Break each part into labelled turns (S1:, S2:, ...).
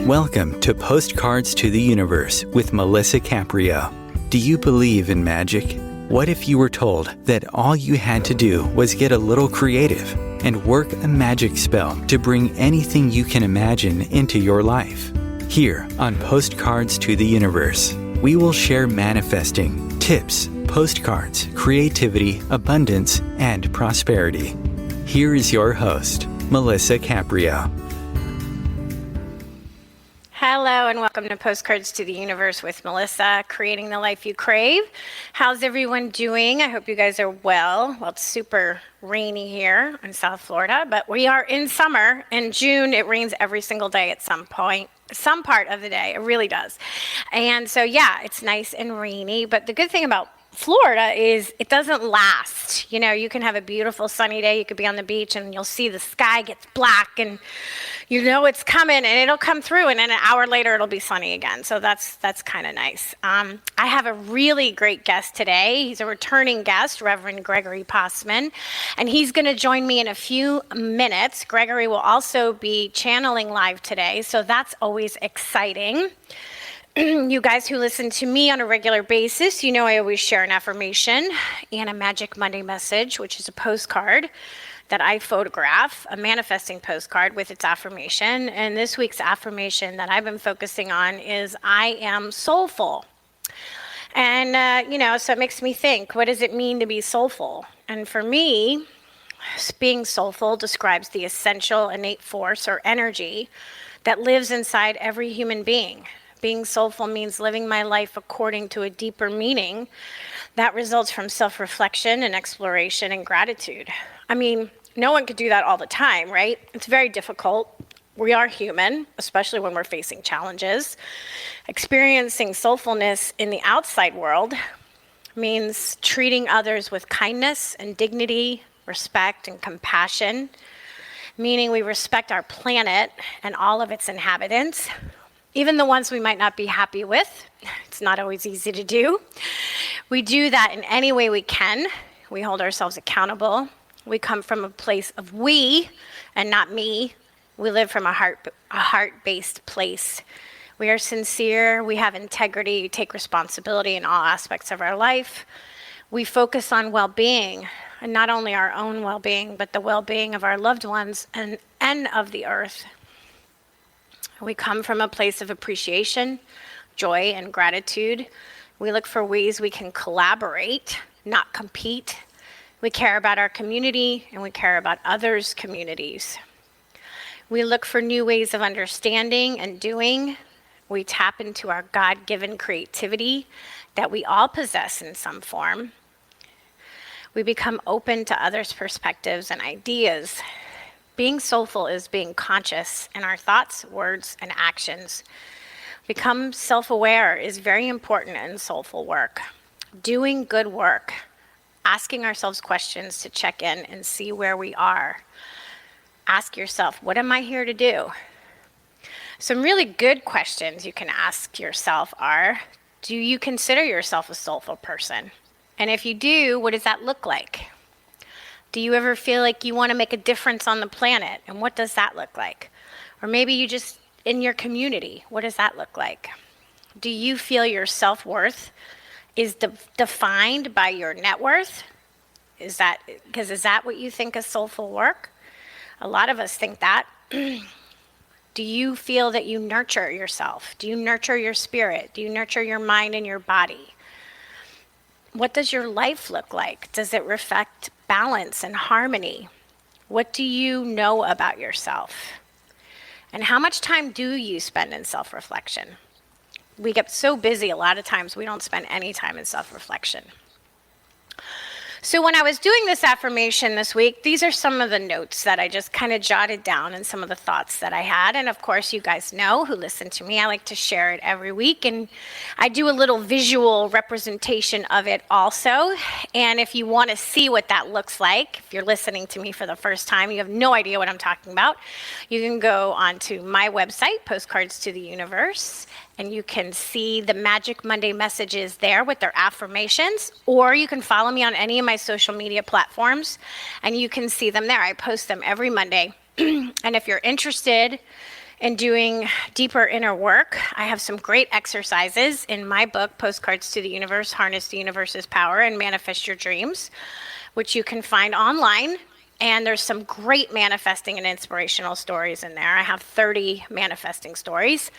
S1: Welcome to Postcards to the Universe with Melisa Caprio. Do you believe in magic? What if you were told that all you had to do was get a little creative and work a magic spell to bring anything you can imagine into your life? Here on Postcards to the Universe, we will share manifesting, tips, postcards, creativity, abundance, and prosperity. Here is your host, Melisa Caprio.
S2: Hello and welcome to Postcards to the Universe with Melisa, creating the life you crave. How's everyone doing? I hope you guys are well. Well, it's super rainy here in South Florida, but we are in summer. In June, it rains every single day at some point, some part of the day. It really does. And so, yeah, it's nice and rainy, but the good thing about Florida is it doesn't last. You know, you can have a beautiful sunny day. You could be on the beach and you'll see the sky gets black and you know it's coming and it'll come through and then an hour later it'll be sunny again. So that's kind of nice. I have a really great guest today. He's a returning guest, Reverend Gregory Possman, and he's going to join me in a few minutes. Gregory will also be channeling live today, so that's always exciting. You guys who listen to me on a regular basis, you know I always share an affirmation and a Magic Monday message, which is a postcard that I photograph, a manifesting postcard with its affirmation. And this week's affirmation that I've been focusing on is I am soulful. And, so it makes me think, what does it mean to be soulful? And for me, being soulful describes the essential innate force or energy that lives inside every human being. Being soulful means living my life according to a deeper meaning that results from self-reflection and exploration and gratitude. I mean, no one could do that all the time, right? It's very difficult. We are human, especially when we're facing challenges. Experiencing soulfulness in the outside world means treating others with kindness and dignity, respect and compassion, meaning we respect our planet and all of its inhabitants. Even the ones we might not be happy with. It's not always easy to do. We do that in any way we can. We hold ourselves accountable. We come from a place of we and not me. We live from a heart-based place. We are sincere. We have integrity, take responsibility in all aspects of our life. We focus on well-being, and not only our own well-being, but the well-being of our loved ones and of the earth. We come from a place of appreciation, joy, and gratitude. We look for ways we can collaborate, not compete. We care about our community, and we care about others' communities. We look for new ways of understanding and doing. We tap into our God-given creativity that we all possess in some form. We become open to others' perspectives and ideas. Being soulful is being conscious in our thoughts, words, and actions. Become self-aware is very important in soulful work. Doing good work, asking ourselves questions to check in and see where we are. Ask yourself, what am I here to do? Some really good questions you can ask yourself are, do you consider yourself a soulful person? And if you do, what does that look like? Do you ever feel like you want to make a difference on the planet? And what does that look like? Or maybe you just, in your community, what does that look like? Do you feel your self-worth is defined by your net worth? Is that what you think is soulful work? A lot of us think that. Do you feel that you nurture yourself? Do you nurture your spirit? Do you nurture your mind and your body? What does your life look like? Does it reflect balance and harmony? What do you know about yourself? And how much time do you spend in self-reflection? We get so busy a lot of times we don't spend any time in self-reflection. So when I was doing this affirmation this week, these are some of the notes that I just kind of jotted down and some of the thoughts that I had. And of course, you guys know who listen to me, I like to share it every week. And I do a little visual representation of it also. And if you want to see what that looks like, if you're listening to me for the first time, you have no idea what I'm talking about, you can go onto my website, Postcards to the Universe, and you can see the Magic Monday messages there with their affirmations, or you can follow me on any of my social media platforms, and you can see them there. I post them every Monday. And if you're interested and doing deeper inner work. I have some great exercises in my book, Postcards to the Universe, Harness the Universe's Power and Manifest Your Dreams, which you can find online. And there's some great manifesting and inspirational stories in there. I have 30 manifesting stories.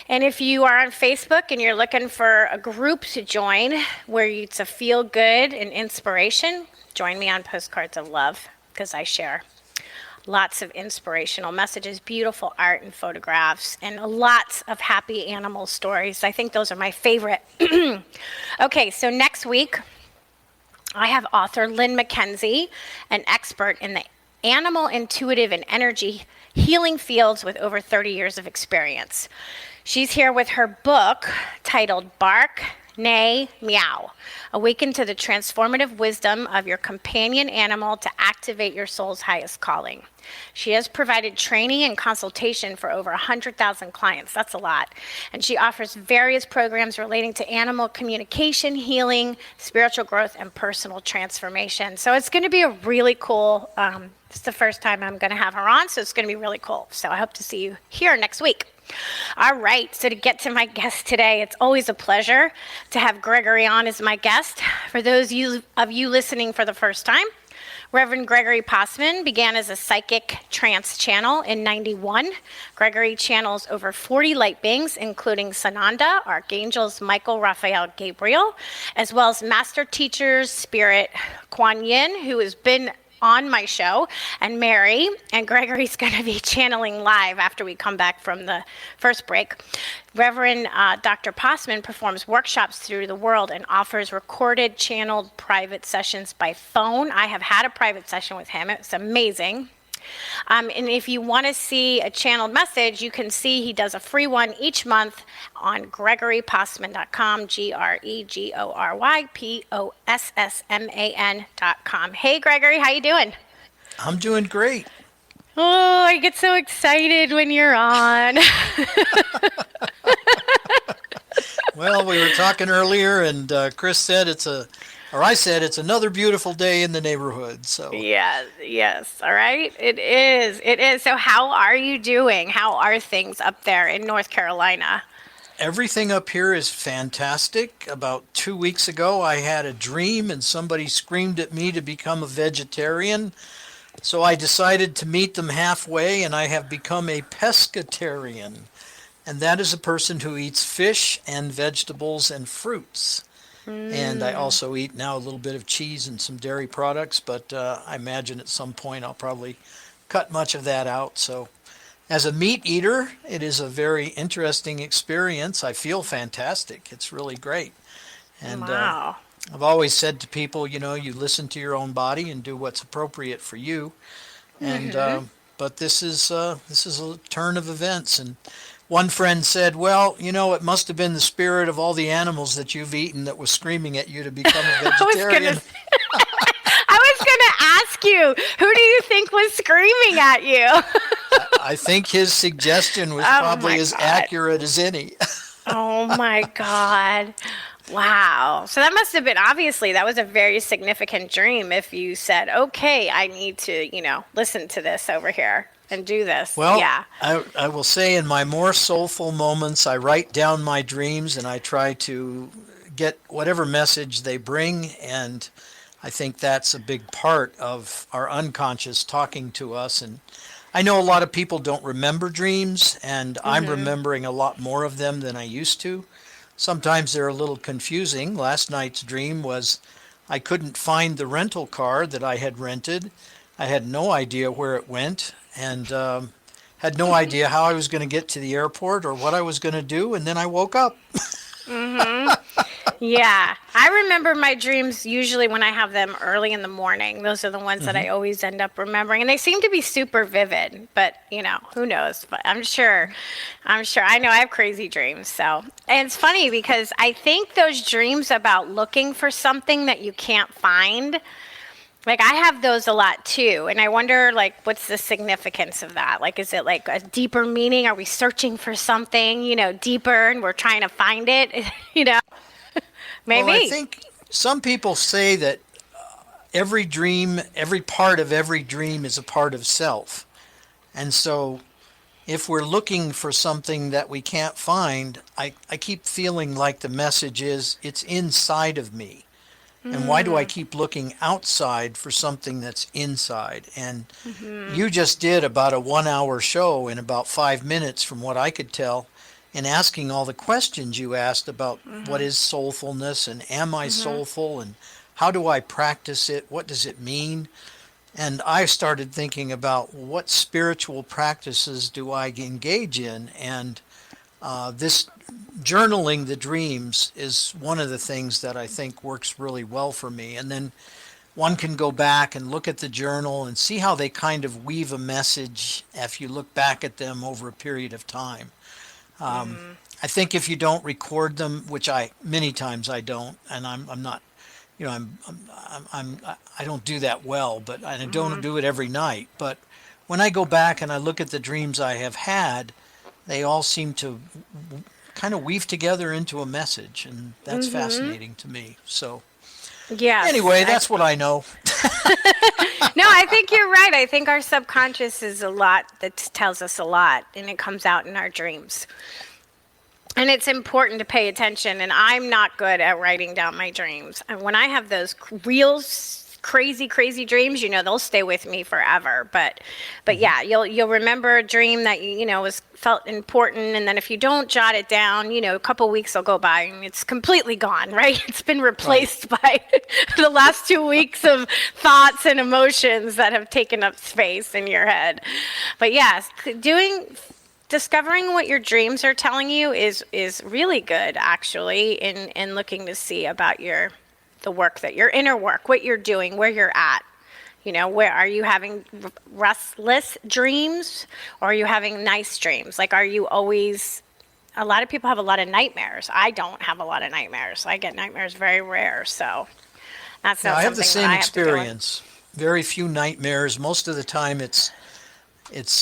S2: And if you are on Facebook and you're looking for a group to join where it's a feel good and inspiration, join me on Postcards of Love, because I share lots of inspirational messages, beautiful art and photographs, and lots of happy animal stories. I think those are my favorite. Okay, so next week, I have author Lynn McKenzie, an expert in the animal, intuitive, and energy healing fields with over 30 years of experience. She's here with her book titled Bark, Neigh, Meow. Awaken to the transformative wisdom of your companion animal to activate your soul's highest calling. She has provided training and consultation for over 100,000 clients. That's a lot. And she offers various programs relating to animal communication, healing, spiritual growth, and personal transformation. So it's going to be a really cool, it's the first time I'm going to have her on, so it's going to be really cool. So I hope to see you here next week. All right, so to get to my guest today, it's always a pleasure to have Gregory on as my guest. For those of you listening for the first time, Reverend Gregory Possman began as a psychic trance channel in '91. Gregory channels over 40 light beings, including Sananda, Archangels Michael, Raphael, Gabriel, as well as master teachers, spirit Quan Yin, who has been on my show, and Mary, and Gregory's going to be channeling live after we come back from the first break. Reverend Dr. Possman performs workshops through the world and offers recorded, channeled private sessions by phone. I have had a private session with him. It's amazing. And if you want to see a channeled message, you can see he does a free one each month on GregoryPossman.com, GregoryPossman.com. Hey, Gregory, how you doing?
S3: I'm doing great.
S2: Oh, I get so excited when you're on.
S3: Well, we were talking earlier, and Chris said I said it's another beautiful day in the neighborhood. So
S2: Yes, all right. It is. So how are you doing? How are things up there in North Carolina?
S3: everything up here is fantastic. About 2 weeks ago, I had a dream, and somebody screamed at me to become a vegetarian. So I decided to meet them halfway, and I have become a pescatarian. And that is a person who eats fish and vegetables and fruits. And I also eat now a little bit of cheese and some dairy products, but I imagine at some point I'll probably cut much of that out. So as a meat eater, it is a very interesting experience. I feel fantastic. It's really great. And
S2: Wow.
S3: I've always said to people, you know, you listen to your own body and do what's appropriate for you. And but this is a turn of events. And one friend said, well, you know, it must have been the spirit of all the animals that you've eaten that was screaming at you to become a vegetarian.
S2: I was going to ask you, who do you think was screaming at you?
S3: I think his suggestion was probably as accurate as any.
S2: Oh my God. Wow. So that must have been, obviously, that was a very significant dream if you said, okay, I need to, you know, listen to this over here and do this.
S3: Well,
S2: yeah.
S3: I will say in my more soulful moments, I write down my dreams and I try to get whatever message they bring. And I think that's a big part of our unconscious talking to us. And I know a lot of people don't remember dreams, and I'm remembering a lot more of them than I used to. Sometimes they're a little confusing. Last night's dream was I couldn't find the rental car that I had rented. I had no idea where it went, and had no idea how I was going to get to the airport or what I was going to do, and then I woke up.
S2: Yeah. I remember my dreams usually when I have them early in the morning. Those are the ones that I always end up remembering. And they seem to be super vivid, but you know, who knows? But I'm sure. I know I have crazy dreams. So, and it's funny because I think those dreams about looking for something that you can't find, like I have those a lot too. And I wonder like, what's the significance of that? Like, is it like a deeper meaning? Are we searching for something, you know, deeper and we're trying to find it, you know? Maybe.
S3: Well, I think some people say that every dream, every part of every dream is a part of self. And so if we're looking for something that we can't find, I keep feeling like the message is it's inside of me. And why do I keep looking outside for something that's inside? And you just did about a 1 hour show in about 5 minutes, from what I could tell, in asking all the questions you asked about what is soulfulness and am I soulful and how do I practice it? What does it mean? And I started thinking about what spiritual practices do I engage in, and this journaling the dreams is one of the things that I think works really well for me. And then one can go back and look at the journal and see how they kind of weave a message if you look back at them over a period of time. I think if you don't record them, which many times I don't, and I'm not, I don't do that well, but I don't do it every night. But when I go back and I look at the dreams I have had, they all seem to kind of weave together into a message, and that's fascinating to me. So,
S2: yeah.
S3: Anyway, that's what I know.
S2: No, I think you're right. I think our subconscious is a lot that tells us a lot, and it comes out in our dreams. And it's important to pay attention, and I'm not good at writing down my dreams. And when I have those real crazy dreams, they'll stay with me forever. But yeah, you'll remember a dream that was felt important, and then if you don't jot it down, a couple weeks will go by and it's completely gone, right? It's been replaced by the last 2 weeks of thoughts and emotions that have taken up space in your head. But yes, discovering what your dreams are telling you is really good, actually, in looking to see about the work, that your inner work, what you're doing, where you're at. Where are you having restless dreams, or are you having nice dreams? Like, are you always? A lot of people have a lot of nightmares. I don't have a lot of nightmares. I get nightmares very rare, so that's not something that I have to deal with.
S3: I have the same experience. Very few nightmares. Most of the time, it's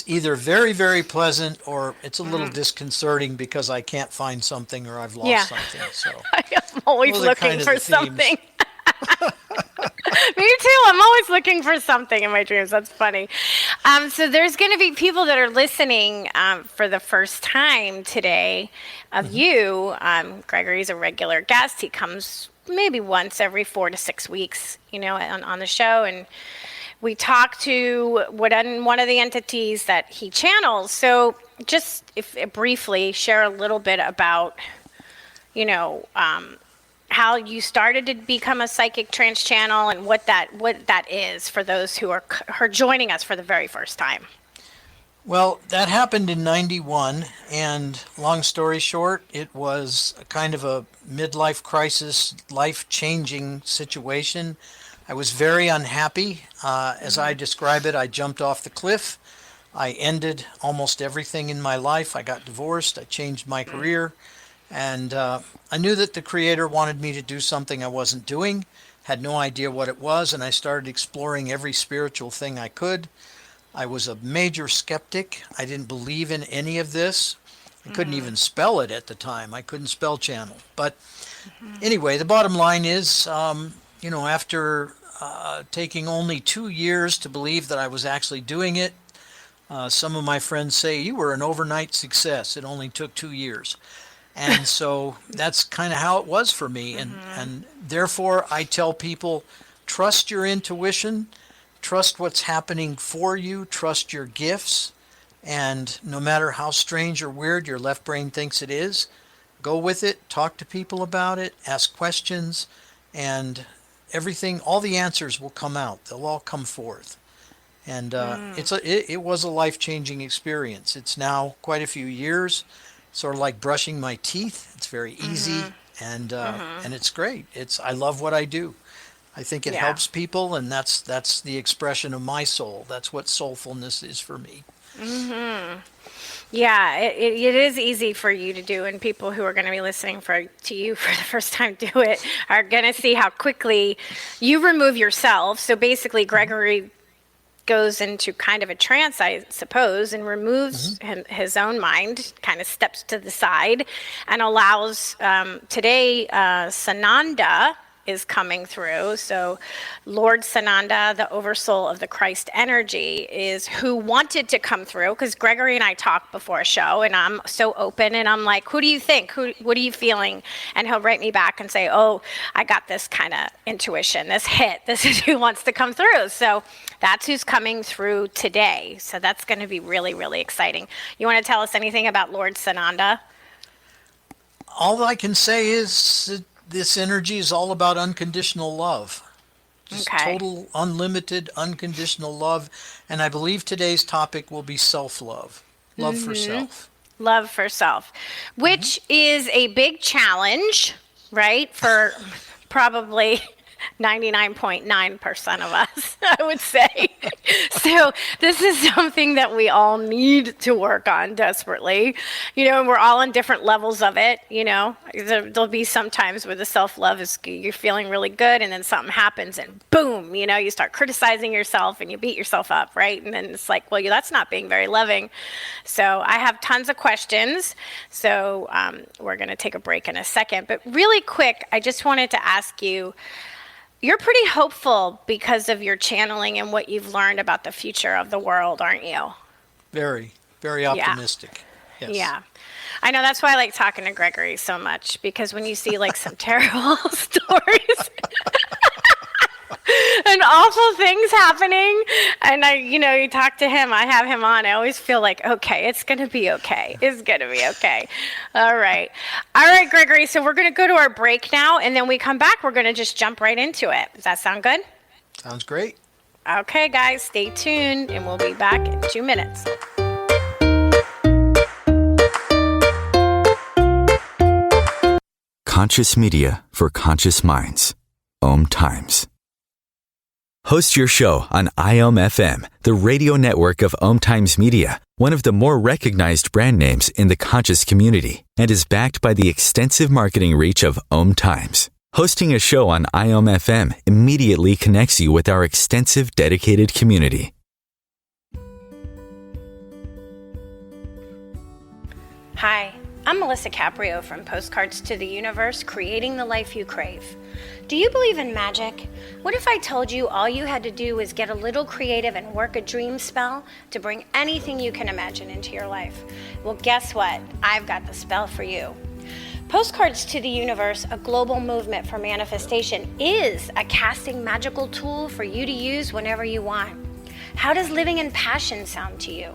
S3: either very, very pleasant, or it's a little disconcerting because I can't find something or I've lost something. So
S2: I'm always looking for something. Me too. I'm always looking for something in my dreams. That's funny. So there's going to be people that are listening for the first time today of you. Gregory's a regular guest. He comes maybe once every 4 to 6 weeks, on the show, and we talk to one of the entities that he channels. So just briefly share a little bit about, how you started to become a psychic trance channel and what that is for those who are joining us for the very first time.
S3: Well, that happened in 91, and long story short, it was a kind of a midlife crisis, life-changing situation. I was very unhappy. As I describe it, I jumped off the cliff. I ended almost everything in my life. I got divorced. I changed my career. And I knew that the Creator wanted me to do something I wasn't doing, had no idea what it was, and I started exploring every spiritual thing I could. I was a major skeptic. I didn't believe in any of this. I couldn't even spell it at the time. I couldn't spell channel. But anyway, the bottom line is, after taking only 2 years to believe that I was actually doing it, some of my friends say, you were an overnight success. It only took 2 years. And so that's kind of how it was for me. And therefore, I tell people, trust your intuition, trust what's happening for you, trust your gifts. And no matter how strange or weird your left brain thinks it is, go with it, talk to people about it, ask questions, and everything, all the answers will come out. They'll all come forth. And it was a life-changing experience. It's now quite a few years, sort of like brushing my teeth. It's very easy, and it's great. I love what I do. I think it helps people, and that's the expression of my soul. That's what soulfulness is for me.
S2: Yeah, it is easy for you to do, and people who are going to be listening to you for the first time do it are going to see how quickly you remove yourself. So basically, Gregory goes into kind of a trance, I suppose, and removes his own mind, kind of steps to the side, and allows today Sananda is coming through. So Lord Sananda, the oversoul of the Christ energy, is who wanted to come through, because Gregory and I talked before a show, and I'm so open, and I'm like, who do you think? What are you feeling? And he'll write me back and say, oh, I got this kind of intuition, this hit. This is who wants to come through. So that's who's coming through today. So that's going to be really, really exciting. You want to tell us anything about Lord Sananda?
S3: All I can say is that this energy is all about unconditional love. Just total, unlimited, unconditional love. And I believe today's topic will be self-love. Love for self.
S2: Love for self, which is a big challenge, right? For probably 99.9% of us, I would say. So this is something that we all need to work on desperately, and we're all on different levels of it. There'll be some times where the self-love is, you're feeling really good, and then something happens and boom, you start criticizing yourself and you beat yourself up, right? And then it's like, well, that's not being very loving. So I have tons of questions. So we're going to take a break in a second, but really quick, I just wanted to ask you, you're pretty hopeful because of your channeling and what you've learned about the future of the world, aren't you?
S3: Very, very optimistic.
S2: Yeah.
S3: Yes.
S2: Yeah. I know, that's why I like talking to Gregory so much, because when you see like some terrible stories and awful things happening, and you talk to him, I have him on, I always feel like, okay, it's going to be okay. It's going to be okay. All right, Gregory, so we're going to go to our break now, and then we come back, we're going to just jump right into it. Does that sound good?
S3: Sounds great.
S2: Okay, guys, stay tuned, and we'll be back in 2 minutes.
S1: Conscious media for conscious minds. OMTimes. Host your show on IOM-FM, the radio network of OMTimes Media, one of the more recognized brand names in the conscious community, and is backed by the extensive marketing reach of OMTimes. Hosting a show on IOM-FM immediately connects you with our extensive dedicated community.
S2: Hi, I'm Melisa Caprio from Postcards to the Universe, creating the life you crave. Do you believe in magic? What if I told you all you had to do was get a little creative and work a dream spell to bring anything you can imagine into your life? Well, guess what? I've got the spell for you. Postcards to the Universe, a global movement for manifestation, is a casting magical tool for you to use whenever you want. How does living in passion sound to you?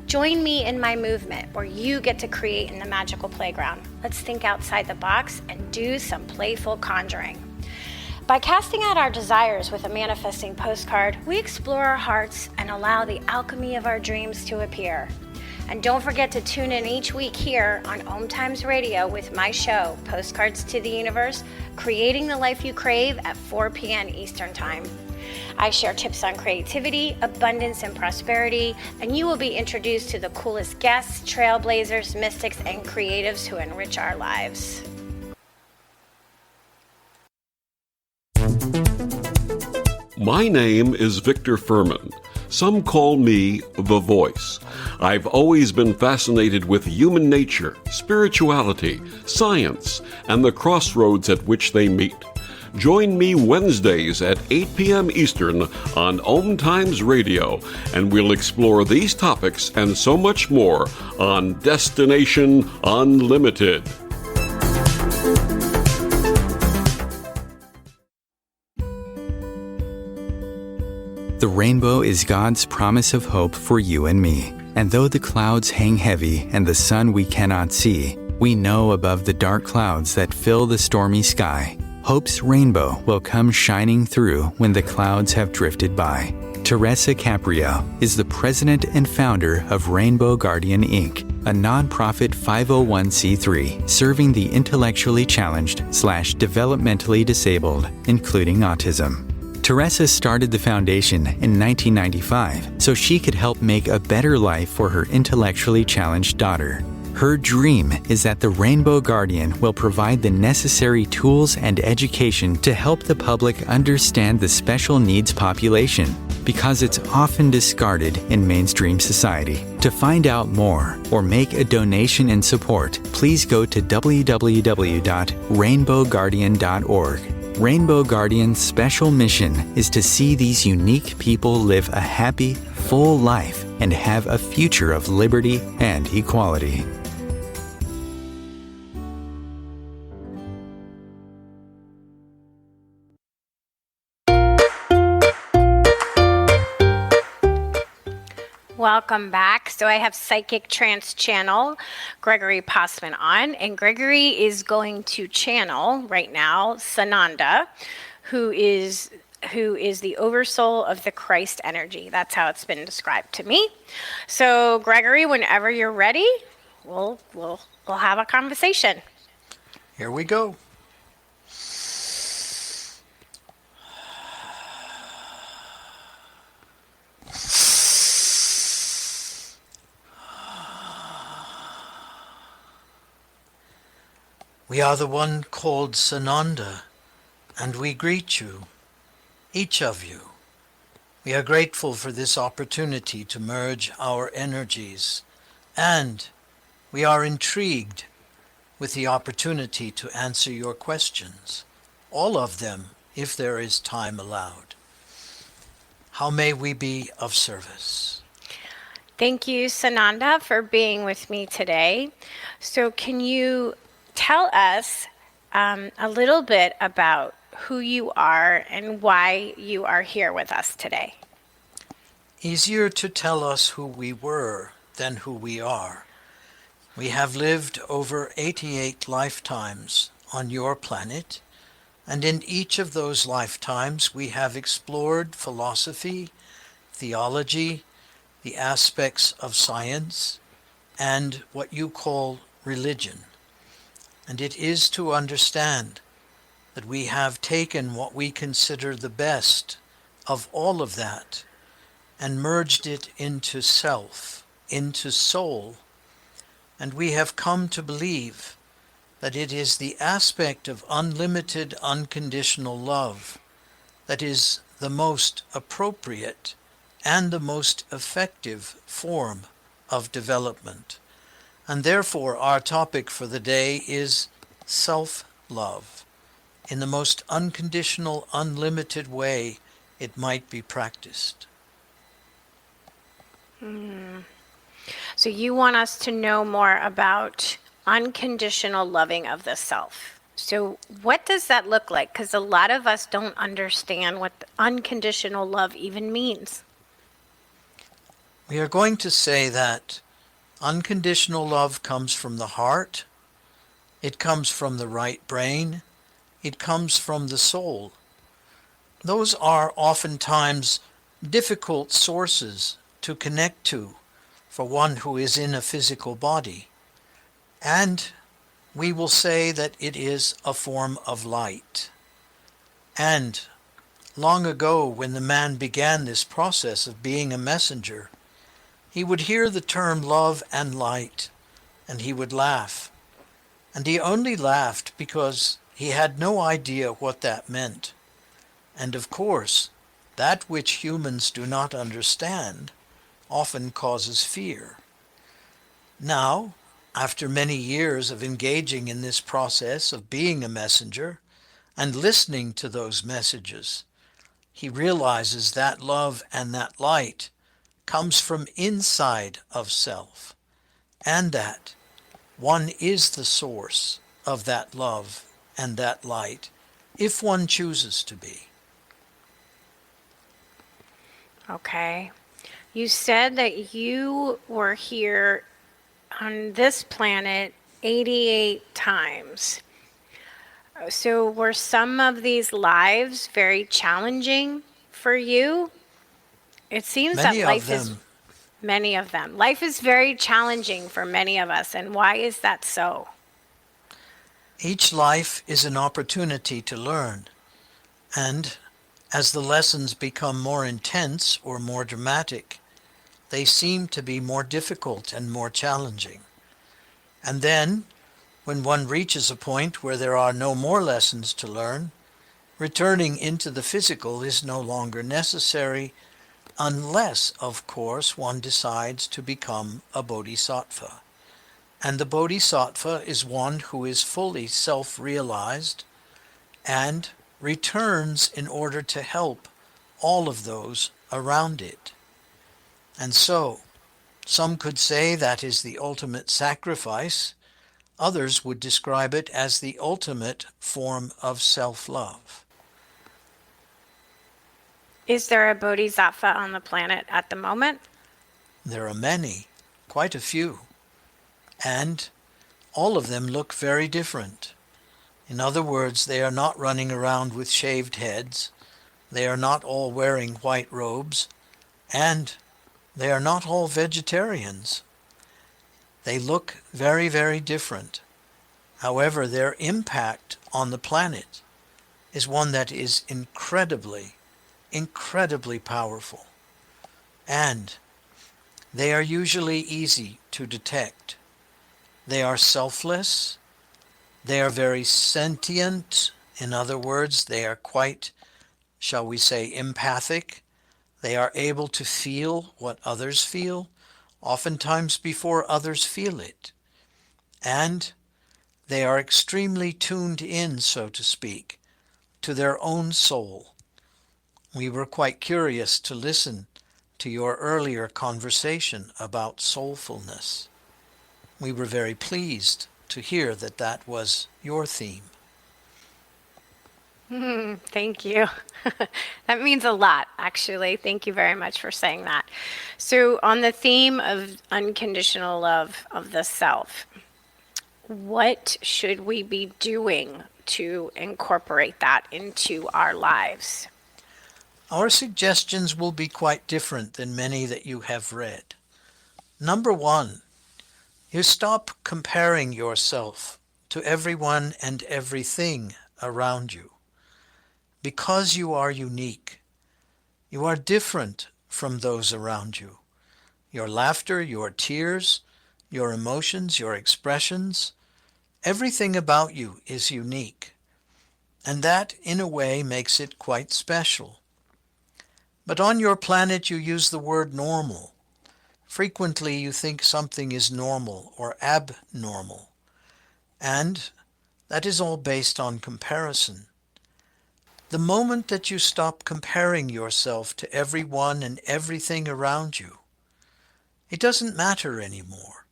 S2: Join me in my movement where you get to create in the magical playground. Let's think outside the box and do some playful conjuring. By casting out our desires with a manifesting postcard, we explore our hearts and allow the alchemy of our dreams to appear. And don't forget to tune in each week here on OMTimes Radio with my show, Postcards to the Universe, creating the life you crave at 4 p.m. Eastern Time. I share tips on creativity, abundance, and prosperity, and you will be introduced to the coolest guests, trailblazers, mystics, and creatives who enrich our lives.
S4: My name is Victor Furman. Some call me The Voice. I've always been fascinated with human nature, spirituality, science, and the crossroads at which they meet. Join me Wednesdays at 8 p.m. Eastern on OMTimes Radio, and we'll explore these topics and so much more on Destination Unlimited.
S1: The rainbow is God's promise of hope for you and me. And though the clouds hang heavy and the sun we cannot see, we know above the dark clouds that fill the stormy sky, hope's rainbow will come shining through when the clouds have drifted by. Teresa Caprio is the president and founder of Rainbow Guardian Inc., a nonprofit 501c3 serving the intellectually challenged / developmentally disabled, including autism. Teresa started the foundation in 1995 so she could help make a better life for her intellectually challenged daughter. Her dream is that the Rainbow Guardian will provide the necessary tools and education to help the public understand the special needs population, because it's often discarded in mainstream society. To find out more or make a donation in support, please go to www.rainbowguardian.org. Rainbow Guardian's special mission is to see these unique people live a happy, full life and have a future of liberty and equality.
S2: Welcome back. So I have Physic Trance Channel, Gregory Possman on, and Gregory is going to channel right now Sananda, who is the oversoul of the Christ energy. That's how it's been described to me. So Gregory, whenever you're ready, we'll have a conversation.
S3: Here we go. We are the one called Sananda, and we greet you, each of you. We are grateful for this opportunity to merge our energies, and we are intrigued with the opportunity to answer your questions, all of them, if there is time allowed. How may we be of service?
S2: Thank you, Sananda, for being with me today. So can you tell us a little bit about who you are and why you are here with us today?
S3: Easier to tell us who we were than who we are. We have lived over 88 lifetimes on your planet, and in each of those lifetimes we have explored philosophy, theology, the aspects of science, and what you call religion. And it is to understand that we have taken what we consider the best of all of that and merged it into self, into soul. And we have come to believe that it is the aspect of unlimited, unconditional love that is the most appropriate and the most effective form of development. And therefore our topic for the day is self-love, in the most unconditional, unlimited way it might be practiced.
S2: So you want us to know more about unconditional loving of the self. So what does that look like? Because a lot of us don't understand what unconditional love even means.
S3: We are going to say that unconditional love comes from the heart, it comes from the right brain, it comes from the soul. Those are oftentimes difficult sources to connect to for one who is in a physical body. And we will say that it is a form of light. And long ago, when the man began this process of being a messenger, he would hear the term love and light, and he would laugh. And he only laughed because he had no idea what that meant. And of course, that which humans do not understand often causes fear. Now, after many years of engaging in this process of being a messenger and listening to those messages, he realizes that love and that light comes from inside of self, and that one is the source of that love and that light, if one chooses to be.
S2: Okay. You said that you were here on this planet 88 times. So were some of these lives very challenging for you? It seems that life is many of them. Life is very challenging for many of us. And why is that so?
S3: Each life is an opportunity to learn. And as the lessons become more intense or more dramatic, they seem to be more difficult and more challenging. And then, when one reaches a point where there are no more lessons to learn, returning into the physical is no longer necessary, unless, of course, one decides to become a bodhisattva. And the bodhisattva is one who is fully self-realized and returns in order to help all of those around it. And so, some could say that is the ultimate sacrifice. Others would describe it as the ultimate form of self-love.
S2: Is there a bodhisattva on the planet at the moment?
S3: There are many, quite a few, and all of them look very different. In other words, they are not running around with shaved heads, they are not all wearing white robes, and they are not all vegetarians. They look very, very different. However, their impact on the planet is one that is incredibly powerful. And they are usually easy to detect. They are selfless. They are very sentient. In other words, they are quite, shall we say, empathic. They are able to feel what others feel, oftentimes before others feel it. And they are extremely tuned in, so to speak, to their own soul. We were quite curious to listen to your earlier conversation about soulfulness. We were very pleased to hear that that was your theme.
S2: Thank you. That means a lot, actually. Thank you very much for saying that. So, on the theme of unconditional love of the self, what should we be doing to incorporate that into our lives?
S3: Our suggestions will be quite different than many that you have read. Number one, you stop comparing yourself to everyone and everything around you. Because you are unique, you are different from those around you. Your laughter, your tears, your emotions, your expressions, everything about you is unique. And that, in a way, makes it quite special. But on your planet you use the word normal. Frequently you think something is normal or abnormal. And that is all based on comparison. The moment that you stop comparing yourself to everyone and everything around you, it doesn't matter anymore.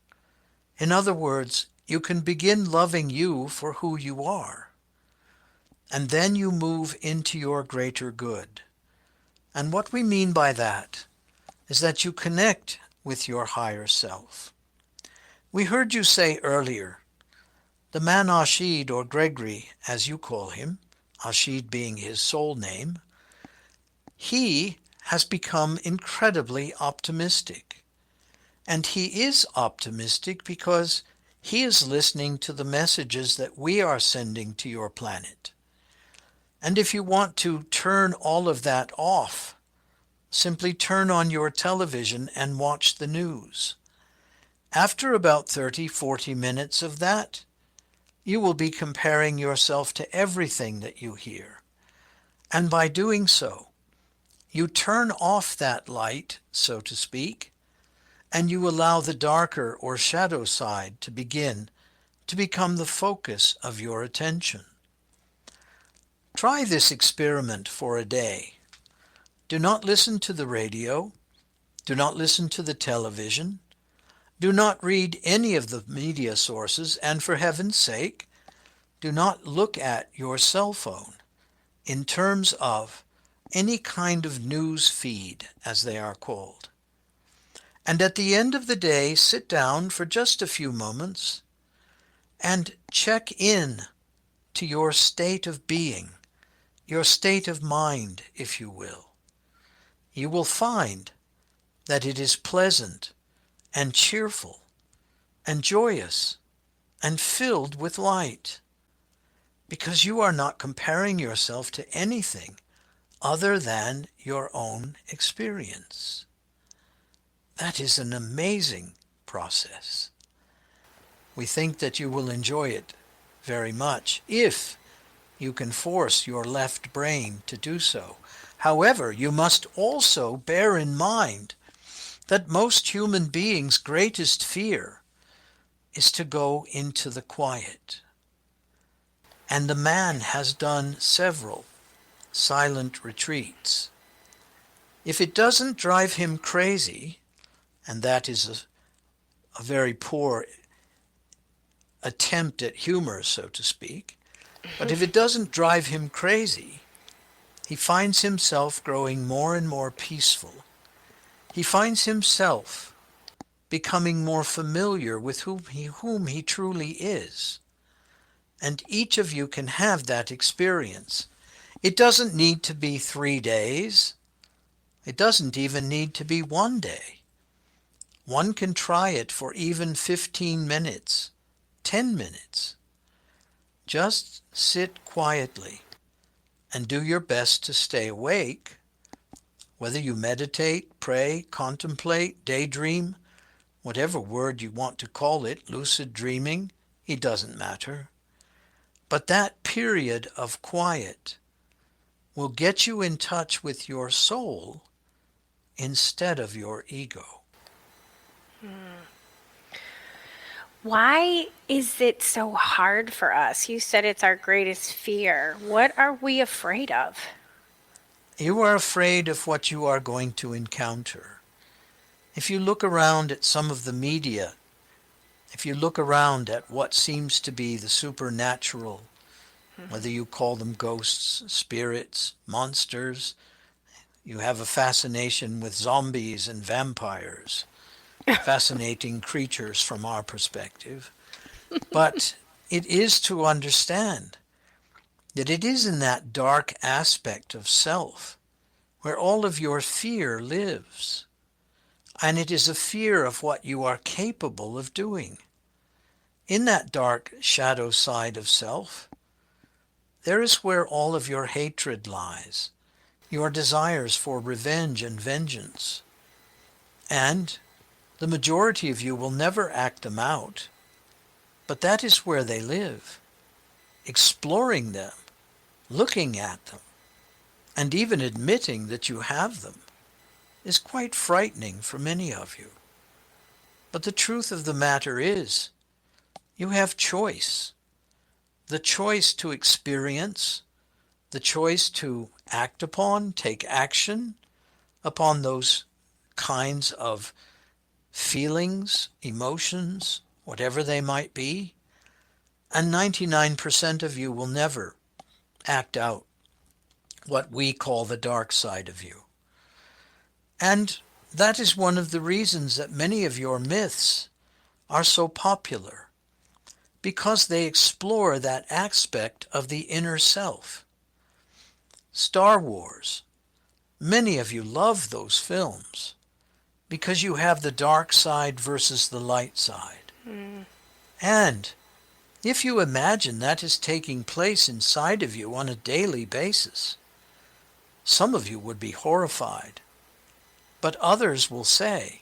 S3: In other words, you can begin loving you for who you are. And then you move into your greater good. And what we mean by that is that you connect with your higher self. We heard you say earlier, the man Ashid, or Gregory, as you call him, Ashid being his soul name, he has become incredibly optimistic. And he is optimistic because he is listening to the messages that we are sending to your planet. And if you want to turn all of that off, simply turn on your television and watch the news. After about 30-40 minutes of that, you will be comparing yourself to everything that you hear. And by doing so, you turn off that light, so to speak, and you allow the darker or shadow side to begin to become the focus of your attention. Try this experiment for a day. Do not listen to the radio. Do not listen to the television. Do not read any of the media sources, and for heaven's sake, do not look at your cell phone in terms of any kind of news feed, as they are called. And at the end of the day, sit down for just a few moments and check in to your state of being, your state of mind, if you will. You will find that it is pleasant and cheerful and joyous and filled with light, because you are not comparing yourself to anything other than your own experience. That is an amazing process. We think that you will enjoy it very much if you can force your left brain to do so. However, you must also bear in mind that most human beings' greatest fear is to go into the quiet. And the man has done several silent retreats. If it doesn't drive him crazy, and that is a very poor attempt at humor, so to speak, but if it doesn't drive him crazy, he finds himself growing more and more peaceful. He finds himself becoming more familiar with whom he truly is. And each of you can have that experience. It doesn't need to be 3 days. It doesn't even need to be 1 day. One can try it for even 15 minutes, 10 minutes. Just sit quietly and do your best to stay awake. Whether you meditate, pray, contemplate, daydream, whatever word you want to call it, lucid dreaming, it doesn't matter. But that period of quiet will get you in touch with your soul instead of your ego.
S2: Why is it so hard for us? You said it's our greatest fear. What are we afraid of?
S3: You are afraid of what you are going to encounter. If you look around at some of the media, if you look around at what seems to be the supernatural, whether you call them ghosts, spirits, monsters, you have a fascination with zombies and vampires, fascinating creatures from our perspective. But it is to understand that it is in that dark aspect of self where all of your fear lives. And it is a fear of what you are capable of doing. In that dark shadow side of self, there is where all of your hatred lies, your desires for revenge and vengeance. And the majority of you will never act them out, but that is where they live. Exploring them, looking at them, and even admitting that you have them is quite frightening for many of you. But the truth of the matter is, you have choice. The choice to experience, the choice to act upon, take action upon those kinds of feelings, emotions, whatever they might be. And 99% of you will never act out what we call the dark side of you. And that is one of the reasons that many of your myths are so popular, because they explore that aspect of the inner self. Star Wars, many of you love those films because you have the dark side versus the light side. And if you imagine that is taking place inside of you on a daily basis, some of you would be horrified. But others will say,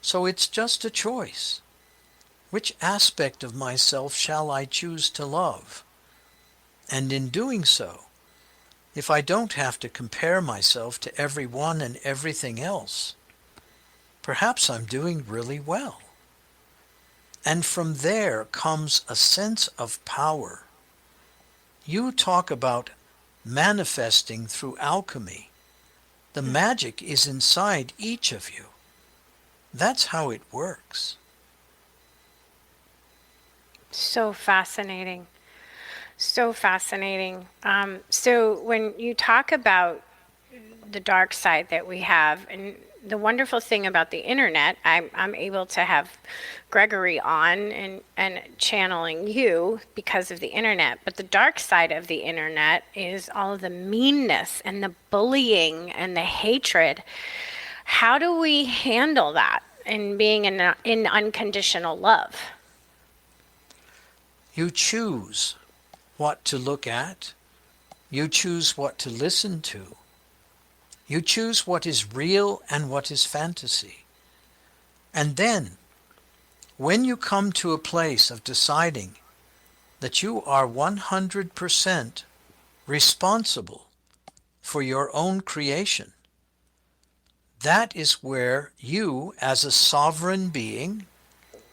S3: so it's just a choice. Which aspect of myself shall I choose to love? And in doing so, if I don't have to compare myself to everyone and everything else, perhaps I'm doing really well. And from there comes a sense of power. You talk about manifesting through alchemy. The magic is inside each of you. That's how it works.
S2: So fascinating. So fascinating. So when you talk about the dark side that we have, and the wonderful thing about the internet, I'm able to have Gregory on and channeling you because of the internet. But the dark side of the internet is all of the meanness and the bullying and the hatred. How do we handle that in being in unconditional love?
S3: You choose what to look at. You choose what to listen to. You choose what is real and what is fantasy. And then, when you come to a place of deciding that you are 100% responsible for your own creation, that is where you, as a sovereign being,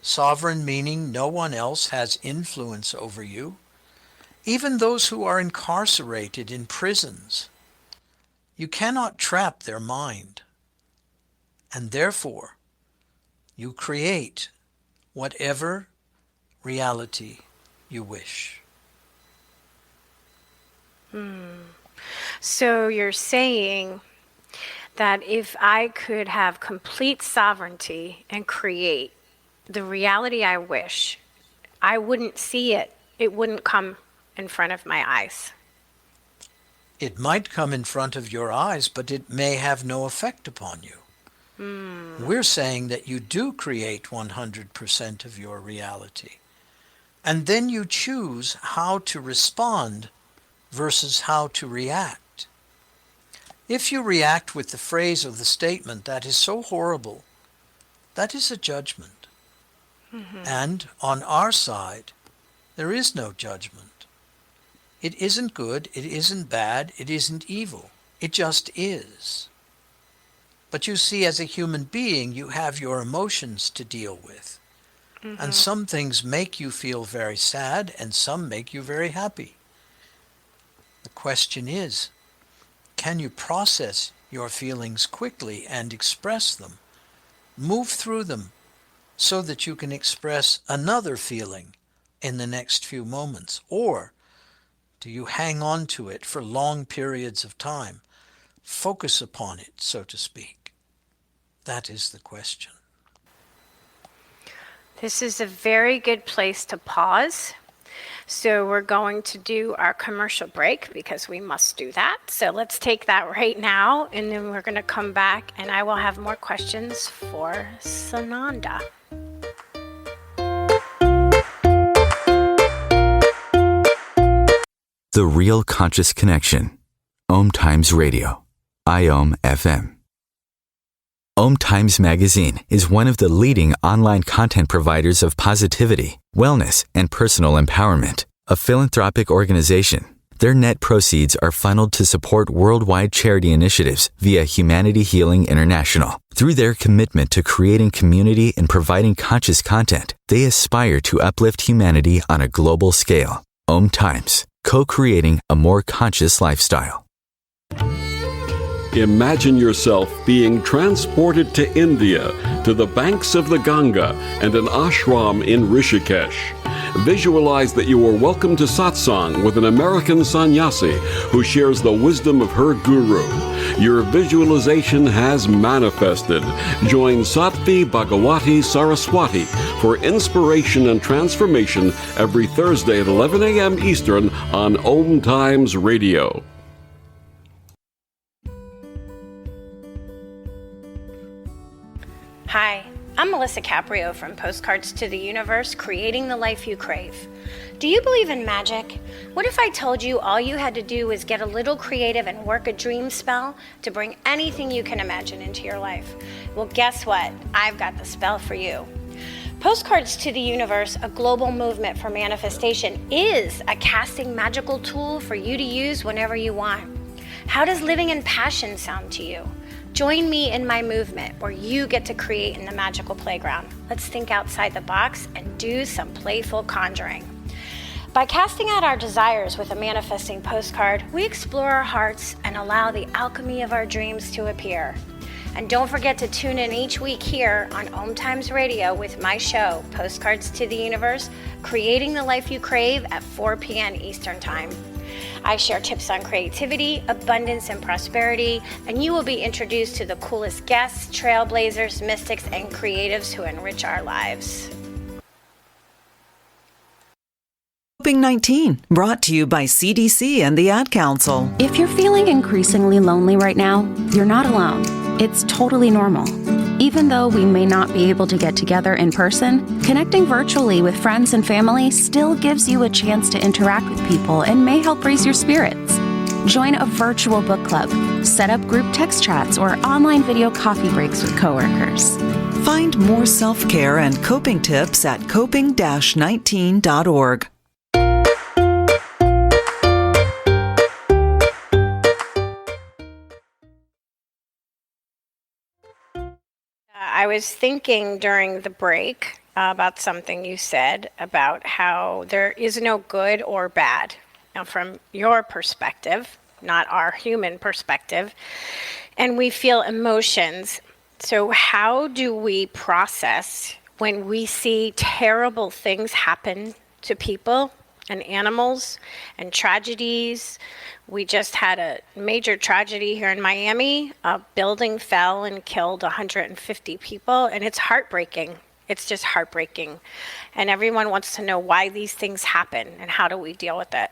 S3: sovereign meaning no one else has influence over you, even those who are incarcerated in prisons, You cannot trap their mind. And therefore, you create whatever reality you wish.
S2: So you're saying that if I could have complete sovereignty and create the reality I wish, I wouldn't see it. It wouldn't come in front of my eyes.
S3: It might come in front of your eyes, but it may have no effect upon you. We're saying that you do create 100% of your reality. And then you choose how to respond versus how to react. If you react with the phrase or the statement, "That is so horrible," that is a judgment. And on our side, there is no judgment. It isn't good, it isn't bad, it isn't evil. It just is. But you see, as a human being, you have your emotions to deal with. And some things make you feel very sad, and some make you very happy. The question is, can you process your feelings quickly and express them? Move through them so that you can express another feeling in the next few moments? Or do you hang on to it for long periods of time? Focus upon it, so to speak. That is the question.
S2: This is a very good place to pause. So we're going to do our commercial break because we must do that. So let's take that right now, and then we're going to come back and I will have more questions for Sananda.
S1: The Real Conscious Connection. OMTimes Radio. IOM FM. OMTimes Magazine is one of the leading online content providers of positivity, wellness, and personal empowerment. A philanthropic organization, their net proceeds are funneled to support worldwide charity initiatives via Humanity Healing International. Through their commitment to creating community and providing conscious content, they aspire to uplift humanity on a global scale. OMTimes, co-creating a more conscious lifestyle.
S4: Imagine yourself being transported to India, to the banks of the Ganga and an ashram in Rishikesh. Visualize that you are welcome to satsang with an American sannyasi who shares the wisdom of her guru. Your visualization has manifested. Join Sattvi Bhagawati Saraswati for inspiration and transformation every Thursday at 11 a.m. Eastern on OMTimes Radio.
S2: Hi, I'm Melisa Caprio from Postcards to the Universe, creating the life you crave. Do you believe in magic? What if I told you all you had to do was get a little creative and work a dream spell to bring anything you can imagine into your life? Well, guess what? I've got the spell for you. Postcards to the Universe, a global movement for manifestation, is a casting magical tool for you to use whenever you want. How does living in passion sound to you? Join me in my movement where you get to create in the magical playground. Let's think outside the box and do some playful conjuring. By casting out our desires with a manifesting postcard, we explore our hearts and allow the alchemy of our dreams to appear. And don't forget to tune in each week here on OMTimes Radio with my show, Postcards to the Universe, creating the life you crave at 4 p.m. Eastern Time. I share tips on creativity, abundance, and prosperity, and you will be introduced to the coolest guests, trailblazers, mystics, and creatives who enrich our lives.
S5: Coping-19, brought to you by CDC and the Ad Council.
S6: If you're feeling increasingly lonely right now, you're not alone. It's totally normal. Even though we may not be able to get together in person, connecting virtually with friends and family still gives you a chance to interact with people and may help raise your spirits. Join a virtual book club, set up group text chats, or online video coffee breaks with coworkers.
S5: Find more self-care and coping tips at coping-19.org.
S2: I was thinking during the break about something you said about how there is no good or bad. Now, from your perspective, not our human perspective. And we feel emotions. So how do we process when we see terrible things happen to people and animals and tragedies? We just had a major tragedy here in Miami. A building fell and killed 150 people, and it's heartbreaking. It's just heartbreaking. And everyone wants to know why these things happen and how do we deal with it.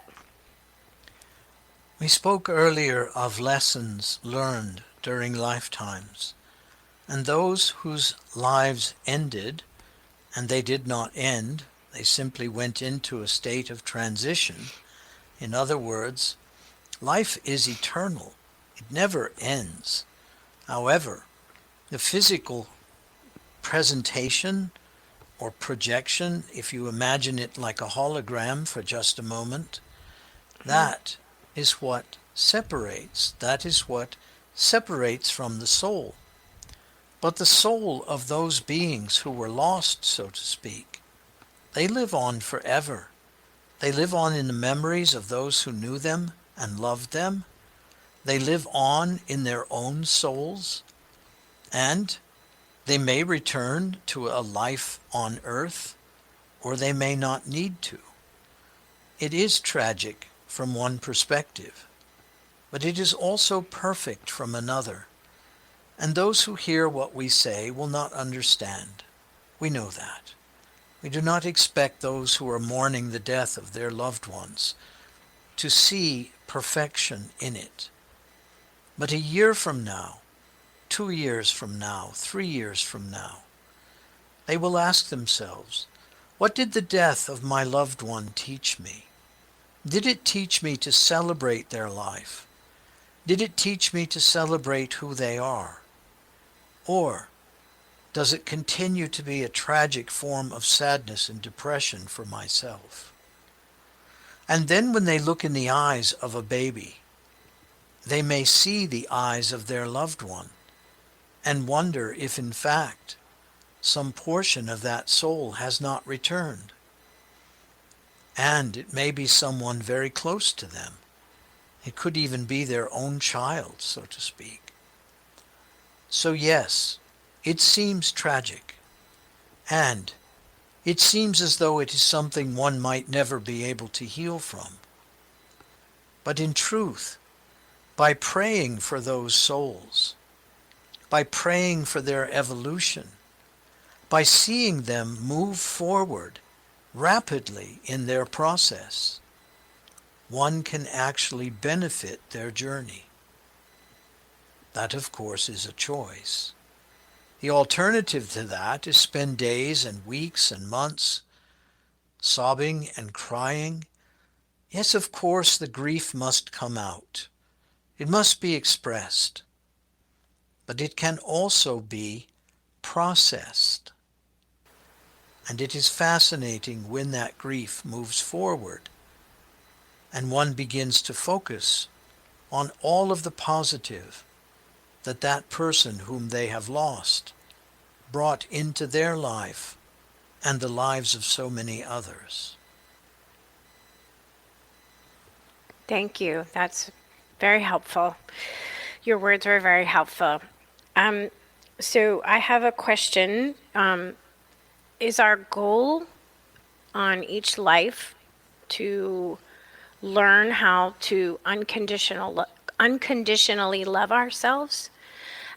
S3: We spoke earlier of lessons learned during lifetimes, and those whose lives ended, and they did not end, they simply went into a state of transition. In other words, life is eternal. It never ends. However, the physical presentation or projection, if you imagine it like a hologram for just a moment, that is what separates. That is what separates from the soul. But the soul of those beings who were lost, so to speak, they live on forever. They live on in the memories of those who knew them and loved them. They live on in their own souls, and they may return to a life on earth, or they may not need to. It is tragic from one perspective, but it is also perfect from another. And those who hear what we say will not understand. We know that. We do not expect those who are mourning the death of their loved ones to see perfection in it. But a year from now, 2 years from now, 3 years from now, they will ask themselves, what did the death of my loved one teach me? Did it teach me to celebrate their life? Did it teach me to celebrate who they are? Or does it continue to be a tragic form of sadness and depression for myself? And then when they look in the eyes of a baby, they may see the eyes of their loved one and wonder if in fact some portion of that soul has not returned. And it may be someone very close to them. It could even be their own child, so to speak. So yes, it seems tragic, and it seems as though it is something one might never be able to heal from. But in truth, by praying for those souls, by praying for their evolution, by seeing them move forward rapidly in their process, one can actually benefit their journey. That, of course, is a choice. The alternative to that is spend days and weeks and months sobbing and crying. Yes, of course, the grief must come out. It must be expressed. But it can also be processed. And it is fascinating when that grief moves forward and one begins to focus on all of the positive that that person whom they have lost brought into their life and the lives of so many others.
S2: Thank you. That's very helpful. Your words were very helpful. So I have a question. Is our goal on each life to learn how to unconditionally love ourselves?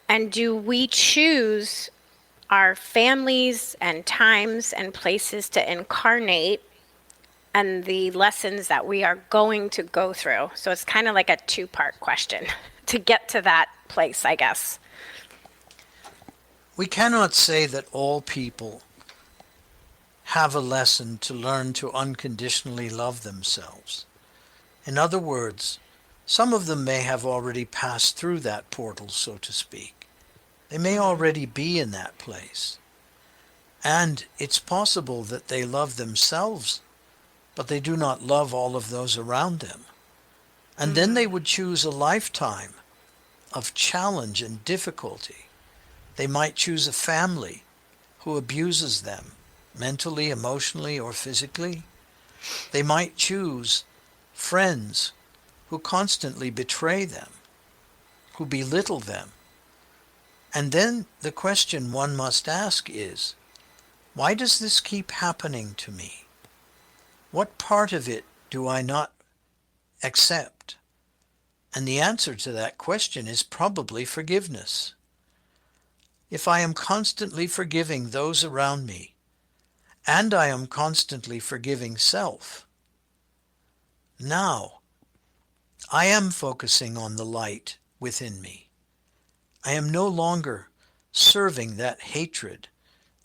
S2: And do we choose our families and times and places to incarnate and the lessons that we are going to go through? So it's kind of like a two-part question to get to that place, I guess.
S3: We cannot say that all people have a lesson to learn to unconditionally love themselves. In other words, some of them may have already passed through that portal, so to speak. They may already be in that place. And it's possible that they love themselves, but they do not love all of those around them. And then they would choose a lifetime of challenge and difficulty. They might choose a family who abuses them mentally, emotionally, or physically. They might choose friends who constantly betray them, who belittle them. And then the question one must ask is, why does this keep happening to me? What part of it do I not accept? And the answer to that question is probably forgiveness. If I am constantly forgiving those around me, and I am constantly forgiving self, now I am focusing on the light within me. I am no longer serving that hatred,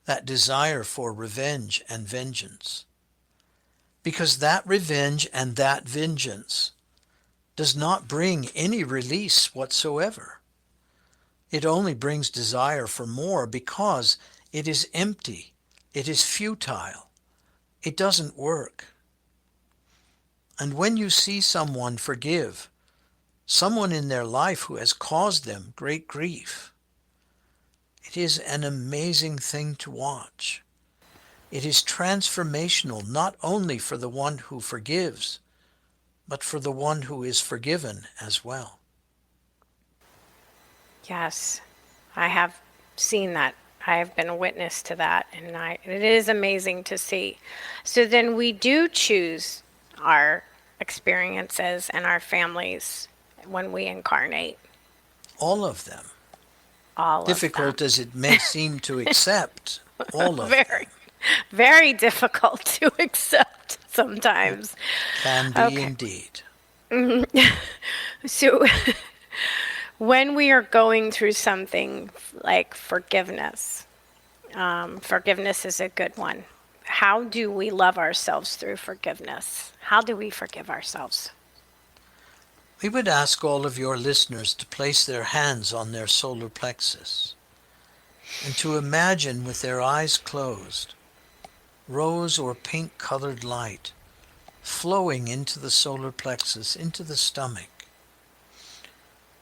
S3: that desire for revenge and vengeance. Because that revenge and that vengeance does not bring any release whatsoever. It only brings desire for more because it is empty, it is futile, it doesn't work. And when you see someone forgive, someone in their life who has caused them great grief, it is an amazing thing to watch. It is transformational not only for the one who forgives, but for the one who is forgiven as well.
S2: Yes, I have seen that. I have been a witness to that, and it is amazing to see. So then we do choose our experiences and our families when we incarnate.
S3: All of them.
S2: All
S3: Difficult
S2: of them.
S3: as it may seem to accept, all of
S2: Very,
S3: them
S2: very difficult to accept sometimes.
S3: can be indeed.
S2: So when we are going through something like forgiveness, forgiveness is a good one. How do we love ourselves through forgiveness? How do we forgive ourselves?
S3: We would ask all of your listeners to place their hands on their solar plexus and to imagine with their eyes closed, rose or pink colored light flowing into the solar plexus, into the stomach.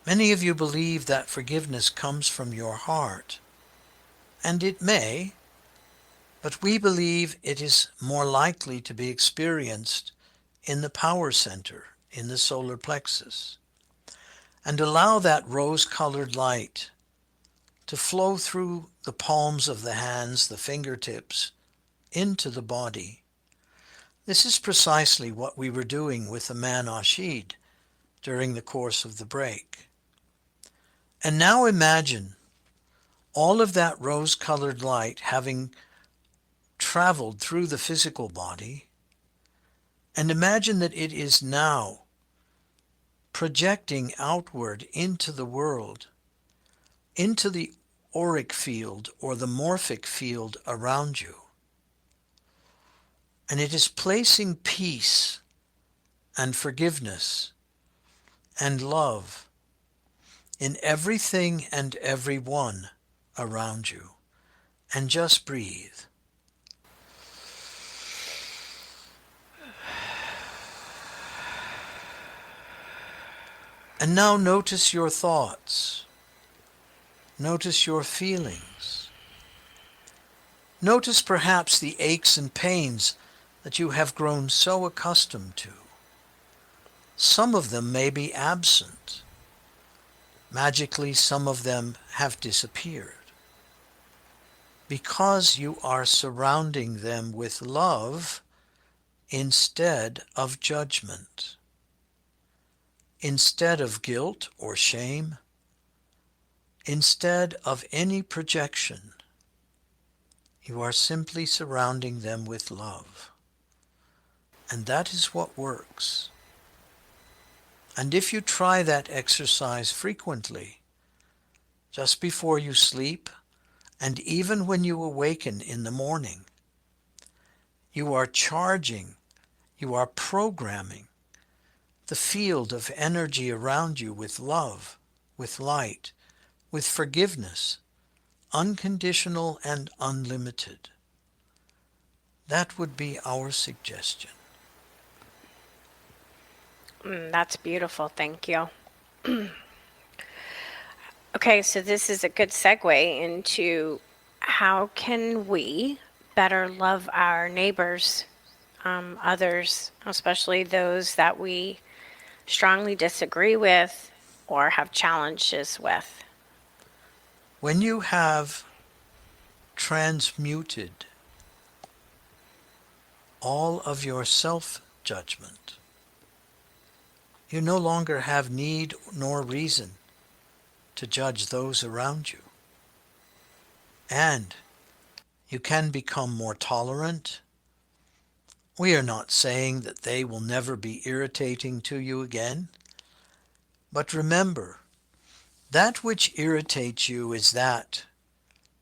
S3: Many of you believe that forgiveness comes from your heart, and it may, but we believe it is more likely to be experienced in the power center, in the solar plexus. And allow that rose-colored light to flow through the palms of the hands, the fingertips, into the body. This is precisely what we were doing with the man Ashid during the course of the break. And now imagine all of that rose-colored light having traveled through the physical body, and imagine that it is now projecting outward into the world, into the auric field or the morphic field around you. And it is placing peace and forgiveness and love in everything and everyone around you. And just breathe. And now notice your thoughts. Notice your feelings. Notice perhaps the aches and pains that you have grown so accustomed to. Some of them may be absent. Magically, some of them have disappeared. Because you are surrounding them with love instead of judgment. Instead of guilt or shame, instead of any projection, you are simply surrounding them with love. And that is what works. And if you try that exercise frequently, just before you sleep, and even when you awaken in the morning, you are charging, you are programming the field of energy around you with love, with light, with forgiveness, unconditional and unlimited. That would be our suggestion.
S2: That's beautiful. Thank you. Okay, so this is a good segue into how can we better love our neighbors, others, especially those that we strongly disagree with or have challenges with?
S3: When you have transmuted all of your self-judgment, you no longer have need nor reason to judge those around you. And you can become more tolerant. We are not saying that they will never be irritating to you again. But remember, that which irritates you is that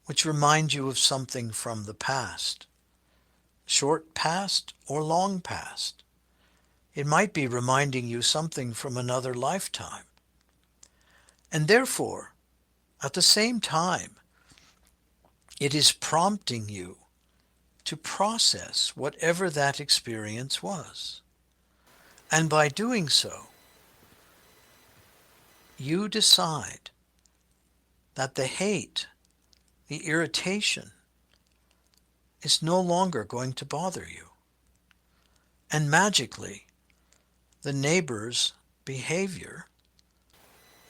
S3: which reminds you of something from the past, short past or long past. It might be reminding you something from another lifetime. And therefore, at the same time, it is prompting you to process whatever that experience was. And by doing so, you decide that the hate, the irritation, is no longer going to bother you. And magically, the neighbor's behavior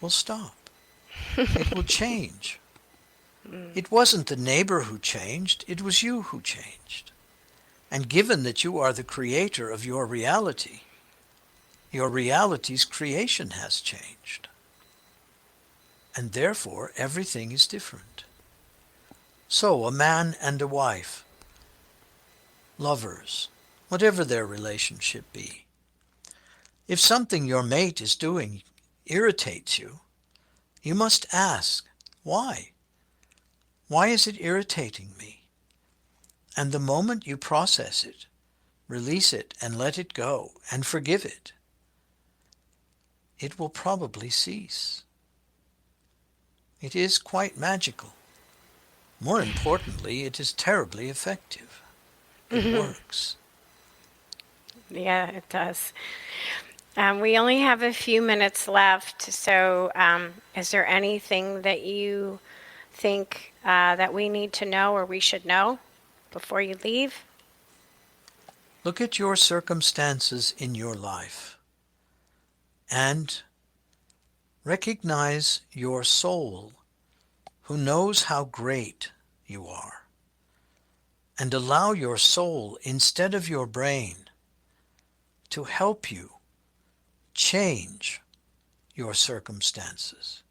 S3: will stop. It will change. It wasn't the neighbor who changed, it was you who changed. And given that you are the creator of your reality's creation has changed. And therefore, everything is different. So, a man and a wife, lovers, whatever their relationship be, if something your mate is doing irritates you, you must ask, why? Why is it irritating me? And the moment you process it, release it and let it go and forgive it, it will probably cease. It is quite magical. More importantly, it is terribly effective. It works.
S2: Yeah, it does. We only have a few minutes left, so is there anything that you think that we need to know or we should know before you leave?
S3: Look at your circumstances in your life and recognize your soul who knows how great you are, and allow your soul instead of your brain to help you change your circumstances.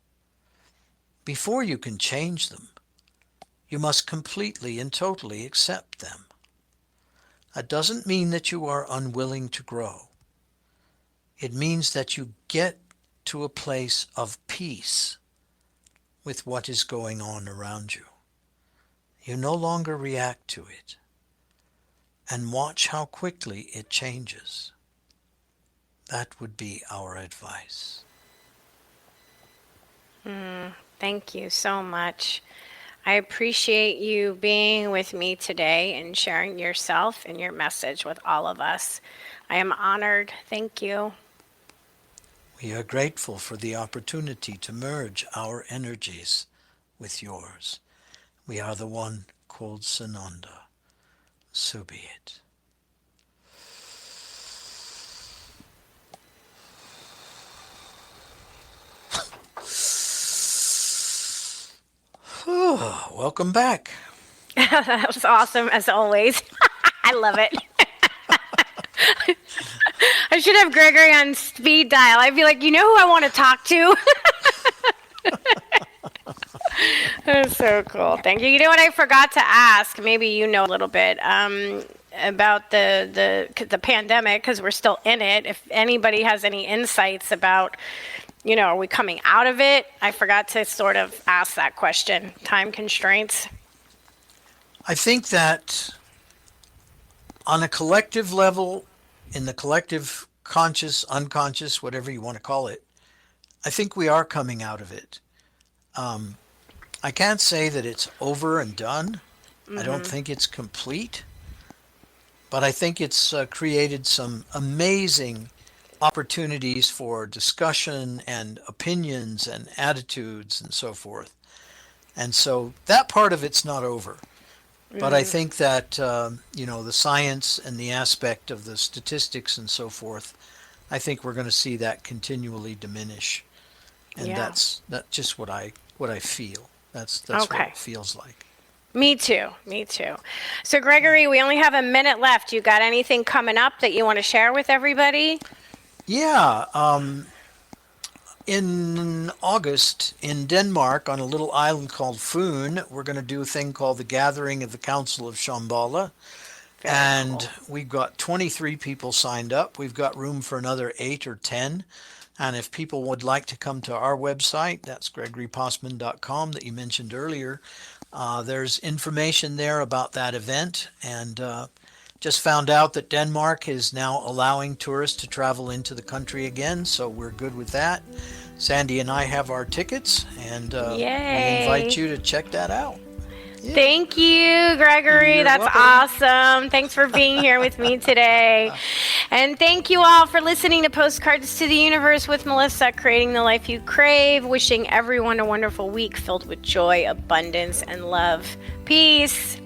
S3: Before you can change them, you must completely and totally accept them. That doesn't mean that you are unwilling to grow. It means that you get to a place of peace with what is going on around you. You no longer react to it. And watch how quickly it changes. That would be our advice.
S2: Thank you so much. I appreciate you being with me today and sharing yourself and your message with all of us. I am honored. Thank you.
S3: We are grateful for the opportunity to merge our energies with yours. We are the one called Sananda. So be it. Welcome back.
S2: That was awesome, as always. I love it. I should have Gregory on speed dial. I'd be like, you know who I want to talk to? That's so cool. Thank you. You know what I forgot to ask? Maybe you know a little bit about the pandemic, because we're still in it. If anybody has any insights about, are we coming out of it? I forgot to sort of ask that question. Time constraints.
S3: I think that on a collective level, in the collective conscious, unconscious, whatever you want to call it, I think we are coming out of it. I can't say that it's over and done. Mm-hmm. I don't think it's complete. But I think it's created some amazing opportunities for discussion and opinions and attitudes and so forth. And so that part of it's not over. But I think that, the science and the aspect of the statistics and so forth I think we're going to see that continually diminish. And that's just what I feel. That's what it feels like.
S2: Me too. So Gregory, we only have a minute left. You got anything coming up that you want to share with everybody?
S3: Yeah. In August in Denmark on a little island called Fyn, we're going to do a thing called the Gathering of the Council of Shambhala. And we've got 23 people signed up. We've got room for another 8 or 10. And if people would like to come to our website, that's gregorypossman.com that you mentioned earlier, there's information there about that event. And just found out that Denmark is now allowing tourists to travel into the country again, so we're good with that. Sandy and I have our tickets, and we invite you to check that out. Yeah.
S2: Thank you, Gregory. That's awesome. Thanks for being here with me today. And thank you all for listening to Postcards to the Universe with Melisa, creating the life you crave. Wishing everyone a wonderful week filled with joy, abundance, and love. Peace.